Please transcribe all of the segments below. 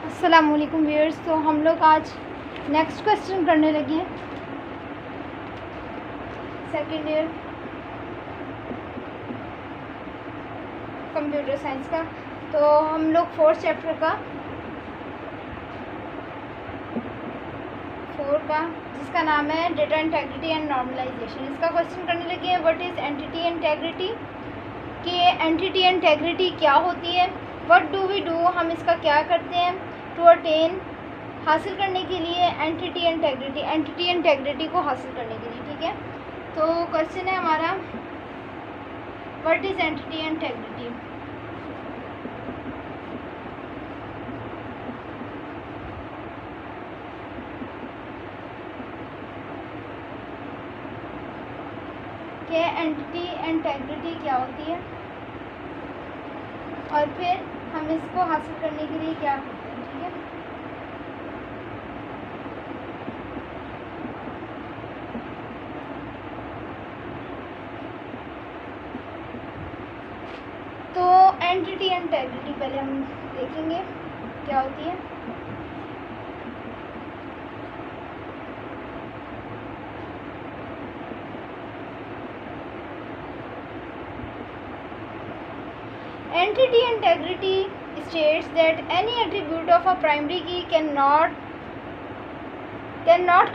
अस्सलामुअलैकुम व्यूअर्स। तो हम लोग आज नेक्स्ट क्वेश्चन करने लगे हैं सेकेंड ईयर कंप्यूटर साइंस का। तो हम लोग फोर्थ चैप्टर का जिसका नाम है डेटा इंटेग्रिटी एंड नॉर्मलाइजेशन, इसका क्वेश्चन करने लगे हैं। व्हाट इज़ एंटिटी इंटेग्रिटी, कि एंटिटी इंटेग्रिटी क्या होती है। व्हाट डू वी डू, हम इसका क्या करते हैं। टू अटेन, हासिल करने के लिए। एंटिटी इंटेग्रिटी को हासिल करने के लिए, ठीक है। तो क्वेश्चन है हमारा, व्हाट इज़ एंटिटी इंटेग्रिटी। कि एंटिटी इंटेग्रिटी क्या होती है और फिर हम इसको हासिल करने के लिए क्या करते हैं, ठीक है। तो एंटिटी इंटेग्रिटी पहले हम देखेंगे क्या होती है। Entity integrity states that any attribute of a primary key cannot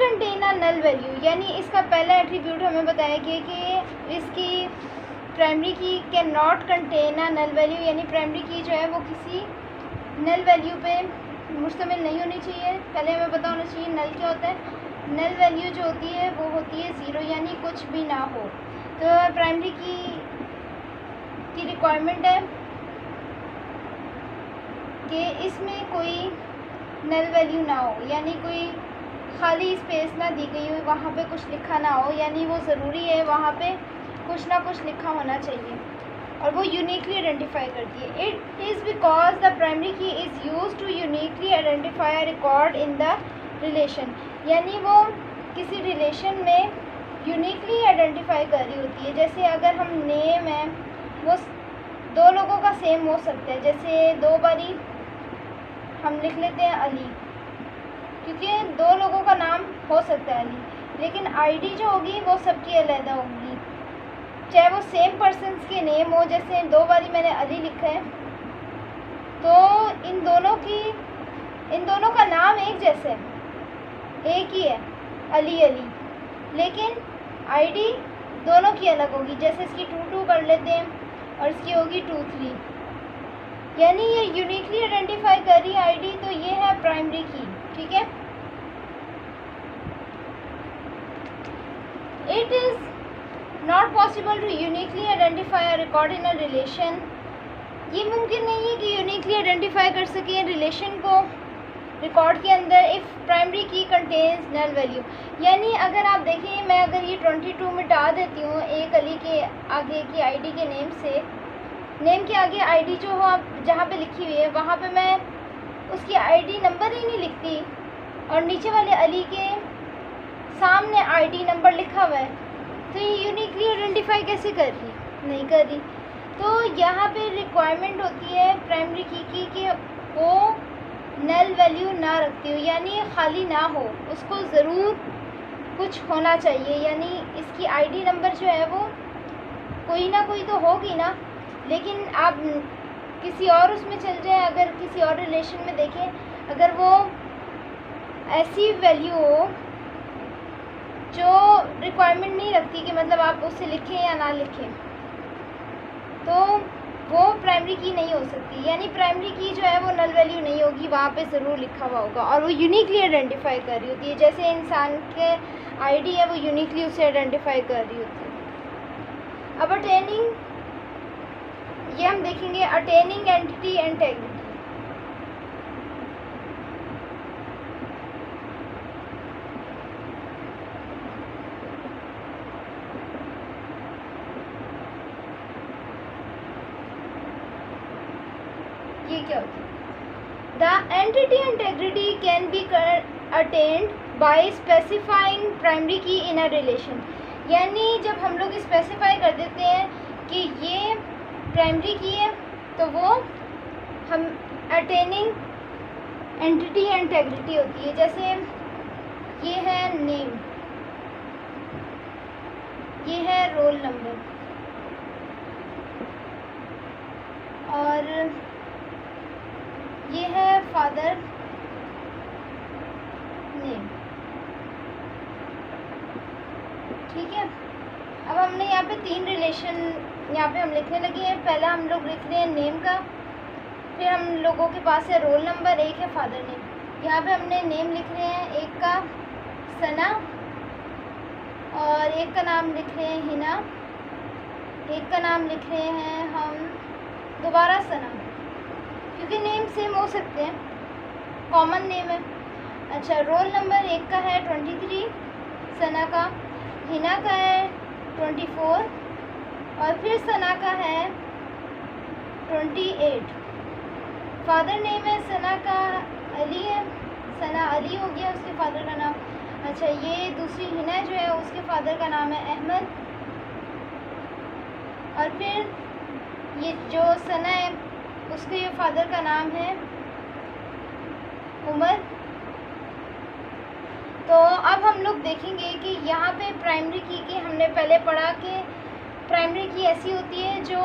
contain a null value। यानी इसका पहला एट्रीब्यूट हमें बताया गया कि इसकी primary key can not contain a null value, यानी प्राइमरी की जो है वो किसी नल वैल्यू पे मुश्तमिल नहीं होनी चाहिए। पहले हमें पता होना चाहिए नल क्या होता है। नल वैल्यू जो होती है वो होती है ज़ीरो, यानी कुछ भी ना हो। तो प्राइमरी की रिक्वायरमेंट है कि इसमें कोई नल वैल्यू ना हो, यानी कोई खाली स्पेस ना दी गई हो, वहाँ पे कुछ लिखा ना हो, यानी वो ज़रूरी है वहाँ पे कुछ ना कुछ लिखा होना चाहिए और वो यूनिकली आइडेंटिफाई करती है। It is because the primary key is use to uniquely identify a record in the relation, यानी वो किसी रिलेशन में यूनिकली आइडेंटिफाई कर रही होती है। जैसे अगर हम नेम है वो दो लोगों का सेम हो सकता है, जैसे दो बारी हम लिख लेते हैं अली, क्योंकि दो लोगों का नाम हो सकता है अली, लेकिन आईडी जो होगी वो सबकी अलग होगी, चाहे वो सेम पर्सन्स के नेम हो। जैसे दो बारी मैंने अली लिखा है तो इन दोनों का नाम एक जैसे है, एक ही है अली अली, लेकिन आईडी दोनों की अलग होगी। जैसे इसकी 22 कर लेते हैं और इसकी होगी 23, यानी ये यूनिकली आइडेंटिफाई कर रही है आईडी। तो ये है प्राइमरी की, ठीक है। It is not possible to uniquely identify a record in a relation, ये मुमकिन नहीं है कि यूनिकली आइडेंटिफाई कर सकें रिलेशन को रिकॉर्ड के अंदर इफ़ प्राइमरी की कंटेन्स नल वैल्यू। यानी अगर आप देखें, मैं अगर ये 22 मिटा देती हूँ एक अली के आगे की आईडी के नेम के आगे आईडी जो हो आप जहाँ पे लिखी हुई है वहाँ पे मैं उसकी आईडी नंबर ही नहीं लिखती और नीचे वाले अली के सामने आईडी नंबर लिखा हुआ है, तो ये यूनिकली आइडेंटिफाई कैसे कर रही, नहीं कर रही। तो यहाँ पे रिक्वायरमेंट होती है प्राइमरी की कि वो नल वैल्यू ना रखती हो, यानी खाली ना हो, उसको ज़रूर कुछ होना चाहिए। यानी इसकी आईडी नंबर जो है वो कोई ना कोई तो होगी ना, लेकिन आप किसी और उसमें चल जाए, अगर किसी और रिलेशन में देखें, अगर वो ऐसी वैल्यू हो जो रिक्वायरमेंट नहीं रखती कि मतलब आप उससे लिखें या ना लिखें, तो वो प्राइमरी की नहीं हो सकती। यानी प्राइमरी की जो है वो नल वैल्यू नहीं होगी, वहाँ पे ज़रूर लिखा हुआ होगा और वो यूनिकली आइडेंटिफाई कर रही होती है। जैसे इंसान के आईडी है वो यूनिकली उसे आइडेंटिफाई कर रही होती है। अब अटेनिंग, ये हम देखेंगे अटेनिंग एंटिटी इंटेग्रिटी। ये क्या होता है। The entity integrity can be attend bye specifying primary की इन अ रिलेशन, यानी जब हम लोग स्पेसिफाई कर देते हैं कि ये प्राइमरी की है तो वो हम अटेनिंग एंटिटी इंटेग्रिटी होती है। जैसे ये है नेम, ये है रोल नंबर, और ये है फादर नेम। ठीक है, अब हमने यहाँ पे 3 रिलेशन यहाँ पे हम लिखने लगे हैं। पहला हम लोग लिख रहे हैं नेम का, फिर हम लोगों के पास है रोल नंबर, एक है फादर नेम। यहाँ पे हमने नेम लिख रहे हैं, एक का सना और एक का नाम लिख रहे हैं हिना, एक का नाम लिख रहे हैं हम दोबारा सना, क्योंकि नेम सेम हो सकते हैं, कॉमन नेम है। अच्छा, रोल नंबर एक का है 23, सना का, हिना का है 24 और फिर सना का है 28। फादर नेम है सना का अली है, सना अली हो गया उसके फादर का नाम। अच्छा, ये दूसरी हिना जो है उसके फादर का नाम है अहमद, और फिर ये जो सना है उसके फादर का नाम है उमर। तो अब हम लोग देखेंगे कि यहाँ पे प्राइमरी की हमने पहले पढ़ा कि प्राइमरी की ऐसी होती है जो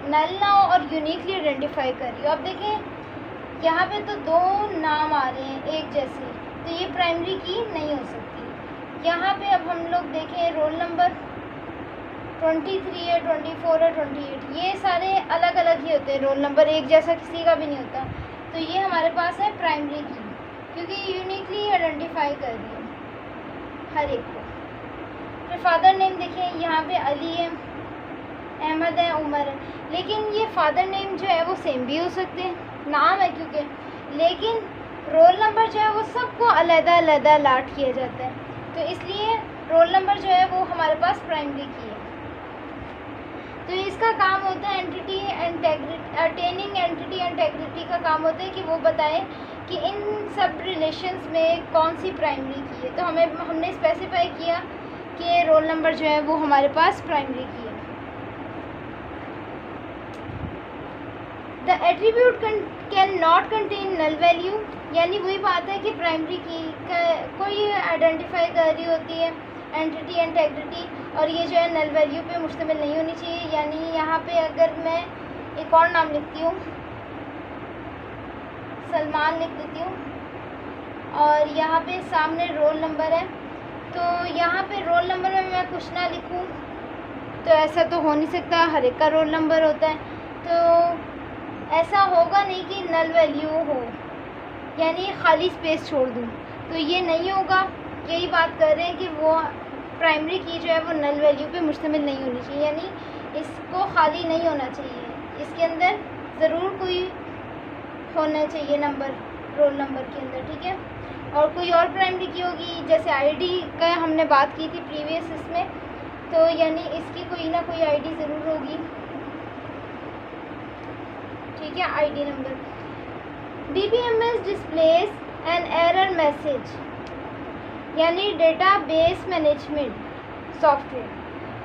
नल ना हो और यूनिकली आइडेंटिफाई कर रही हो। अब देखें यहाँ पे तो 2 नाम आ रहे हैं एक जैसे, तो ये प्राइमरी की नहीं हो सकती। यहाँ पे अब हम लोग देखें रोल नंबर 23 है, 24 है, 28, ये सारे अलग अलग ही होते हैं, रोल नंबर एक जैसा किसी का भी नहीं होता। तो ये हमारे पास है प्राइमरी की, क्योंकि यूनिकली आइडेंटिफाई कर रही है हर एक को। फिर फादर नेम देखें, यहाँ पे अली है, अहमद है, उमर है, लेकिन ये फादर नेम जो है वो सेम भी हो सकते हैं, नाम है क्योंकि, लेकिन रोल नंबर जो है वो सबको अलग अलग अलाट किया जाता है, तो इसलिए रोल नंबर जो है वो हमारे पास प्राइमरी की है। तो इसका काम होता है entity integrity, attaining entity integrity का काम होता है कि वो बताए कि इन सब रिलेशंस में कौन सी प्राइमरी की है। तो हमने स्पेसिफाई किया कि रोल नंबर जो है वो हमारे पास प्राइमरी की है। The attribute can not contain null value, यानी वही बात है कि प्राइमरी की कोई आइडेंटिफाई कर रही होती है एंटिटी इंटेग्रिटी, और ये जो है नल वैल्यू पे मुश्तमिल नहीं होनी चाहिए। यानी यहाँ पे अगर मैं एक और नाम लिखती हूँ, सलमान लिख देती हूँ, और यहाँ पे सामने रोल नंबर है, तो यहाँ पे रोल नंबर में मैं कुछ ना लिखूँ तो ऐसा तो हो नहीं सकता, हर एक का रोल नंबर होता है, तो ऐसा होगा नहीं कि नल वैल्यू हो, यानी खाली स्पेस छोड़ दूँ, तो ये नहीं होगा। यही बात कर रहे हैं कि वो प्राइमरी की जो है वो नल वैल्यू पे मुश्तमिल नहीं होनी चाहिए, यानी इसको खाली नहीं होना चाहिए, इसके अंदर ज़रूर कोई होना चाहिए नंबर रोल नंबर के अंदर, ठीक है। और कोई और प्राइमरी की होगी, जैसे आईडी का हमने बात की थी प्रीवियस इसमें, तो यानी इसकी कोई ना कोई आईडी ज़रूर होगी, ठीक है, ID number. DBMS displace an error message, यानी डेटाबेस मैनेजमेंट सॉफ्टवेयर।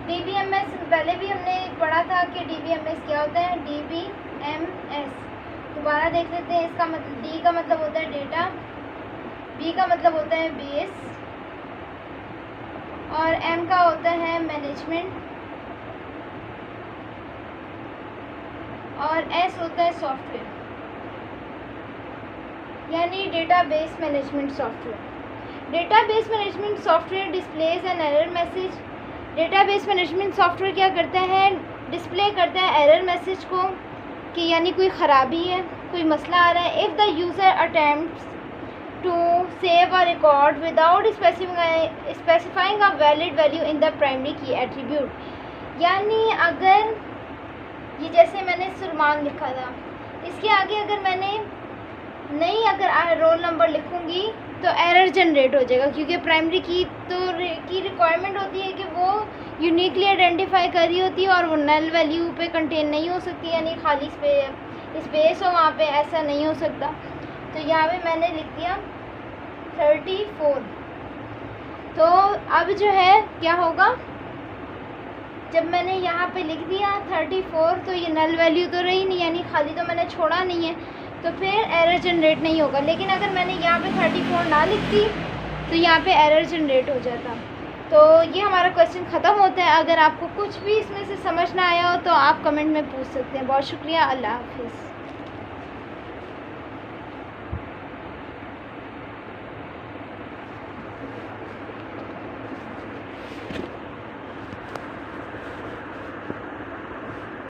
DBMS पहले भी हमने पढ़ा था कि DBMS क्या होता है। DBMS दोबारा देख लेते हैं। इसका मतलब D का मतलब होता है डेटा, B का मतलब होता है बेस, और M का होता है मैनेजमेंट, और S होता है सॉफ्टवेयर, यानी database management software. Database management software displays an error message. Database management software क्या करता है, डिस्प्ले करता है एरर मैसेज को, कि यानी कोई ख़राबी है, कोई मसला आ रहा है। If the user attempts to save a record without specifying a valid value in the primary key attribute, यानी अगर ये जैसे मैंने सुरमान लिखा था, इसके आगे अगर मैंने अगर रोल नंबर लिखूँगी तो एरर जनरेट हो जाएगा, क्योंकि प्राइमरी की की रिक्वायरमेंट होती है कि वो यूनिकली आइडेंटिफाई कर रही होती है और वो नल वैल्यू पे कंटेन नहीं हो सकती, यानी खाली स्पेस हो वहाँ पे, ऐसा नहीं हो सकता। तो यहाँ पे मैंने लिख दिया 34। तो अब जो है क्या होगा, जब मैंने यहाँ पे लिख दिया 34 तो ये नल वैल्यू तो रही नहीं, यानी खाली तो मैंने छोड़ा नहीं है, तो फिर एरर जनरेट नहीं होगा। लेकिन अगर मैंने यहाँ पे 34 ना लिखती तो यहाँ पे एरर जनरेट हो जाता। तो ये हमारा क्वेश्चन ख़त्म होता है। अगर आपको कुछ भी इसमें से समझ ना आया हो तो आप कमेंट में पूछ सकते हैं। बहुत शुक्रिया। अल्लाह हाफिज़।